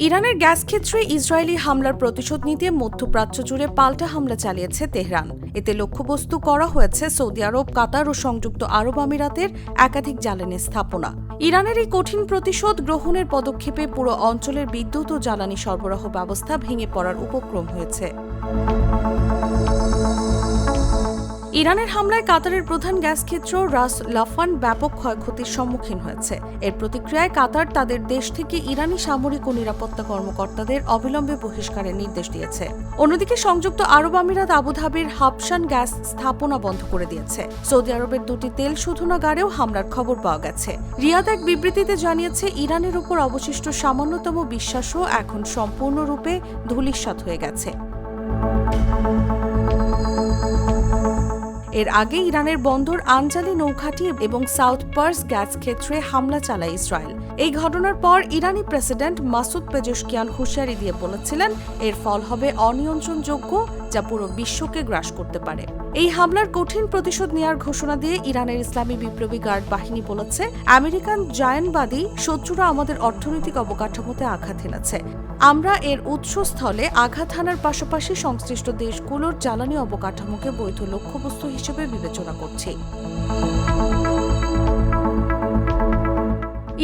ইরানের গ্যাস ক্ষেত্রে ইসরায়েলি হামলার প্রতিশোধ নিতে মধ্যপ্রাচ্য জুড়ে পাল্টা হামলা চালিয়েছে তেহরান। এতে লক্ষ্যবস্তু করা হয়েছে সৌদি আরব, কাতার ও সংযুক্ত আরব আমিরাতের একাধিক জ্বালানি স্থাপনা। ইরানের এই কঠিন প্রতিশোধ গ্রহণের পদক্ষেপে পুরো অঞ্চলের বিদ্যুৎ ও জ্বালানি সরবরাহ ব্যবস্থা ভেঙে পড়ার উপক্রম হয়েছে। ইরানের হামলায় কাতারের প্রধান গ্যাস ক্ষেত্র রাস লাফান ব্যাপক ক্ষয়ক্ষতির সম্মুখীন হয়েছে। এর প্রতিক্রিয়ায় কাতার তাদের দেশ থেকে ইরানি সামরিক ও নিরাপত্তা কর্মকর্তাদের অবিলম্বে বহিষ্কারের নির্দেশ দিয়েছে। অন্যদিকে সংযুক্ত আরব আমিরাত আবুধাবির হাবশান গ্যাস স্থাপনা বন্ধ করে দিয়েছে। সৌদি আরবের দুটি তেল শোধনাগারেও হামলার খবর পাওয়া গেছে। রিয়াদ এক বিবৃতিতে জানিয়েছে, ইরানের উপর অবশিষ্ট সামান্যতম বিশ্বাসও এখন সম্পূর্ণরূপে ধূলিসাৎ হয়ে গেছে। এর আগে ইরানের বন্দর আনজালি নৌঘাঁটি এবং সাউথ পার্স গ্যাস ক্ষেত্রে হামলা চালায় ইসরায়েল। এই ঘটনার পর ইরানি প্রেসিডেন্ট মাসুদ পেজেশকিয়ান হুঁশিয়ারি দিয়ে বলেছিলেন, এর ফল হবে অনিয়ন্ত্রণযোগ্য, যা পুরো বিশ্বকে গ্রাস করতে পারে। এই হামলার কঠিন প্রতিশোধ নেওয়ার ঘোষণা দিয়ে ইরানের ইসলামী বিপ্লবী গার্ড বাহিনী বলেছে, আমেরিকান জায়ানবাদী শত্রুরা আমাদের অর্থনৈতিক অবকাঠামোতে আঘাত হেনেছে। আমরা এর উৎসস্থলে আঘাত হানার পাশাপাশি সংশ্লিষ্ট দেশগুলোর জ্বালানি অবকাঠামোকে বৈধ লক্ষ্যবস্তু হিসেবে বিবেচনা করছি।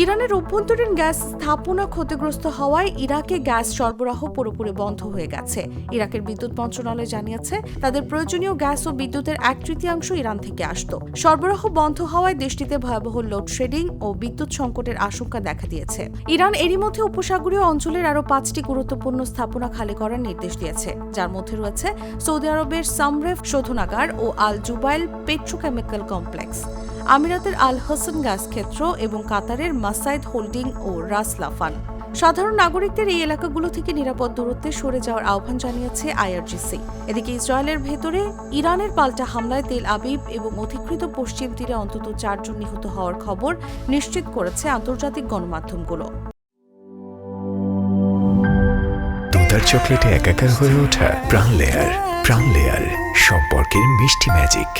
ইরানের অভ্যন্তরীণ গ্যাস স্থাপনা ক্ষতিগ্রস্ত হওয়ায় ইরাকে গ্যাস সরবরাহ পুরোপুরি বন্ধ হয়ে গেছে। ইরাকের বিদ্যুৎ মন্ত্রণালয় জানিয়েছে, তাদের প্রয়োজনীয় গ্যাস ও বিদ্যুতের 1/3 ইরান থেকে আসত। সরবরাহ বন্ধ হওয়ায় দেশটিতে ভয়াবহ লোডশেডিং ও বিদ্যুৎ সংকটের আশঙ্কা দেখা দিয়েছে। ইরান এরই মধ্যে উপসাগরীয় অঞ্চলের আরও 5টি গুরুত্বপূর্ণ স্থাপনা খালি করার নির্দেশ দিয়েছে, যার মধ্যে রয়েছে সৌদি আরবের সামরেফ শোধনাগার ও আল জুবাইল পেট্রোকেমিক্যাল কমপ্লেক্স, আমিরাতের আল হাসান গ্যাস ক্ষেত্র এবং কাতারের মাসাইদ হোল্ডিং ও রাস লাফান। সাধারণ নাগরিকদের এই এলাকাগুলো থেকে নিরাপদ দূরত্বে সরে যাওয়ার আহ্বান জানিয়েছে আইআরজিসি। এদিকে ইসরায়েলের ভেতরে ইরানের পাল্টা হামলায় তেল আবিব এবং অধিকৃত পশ্চিম তীরে অন্তত 4 জন নিহত হওয়ার খবর নিশ্চিত করেছে আন্তর্জাতিক গণমাধ্যমগুলো। দুধার চকলেটে একাকার হয়ে ওঠা প্রাণ লেয়ার সম্পর্কের মিষ্টি ম্যাজিক।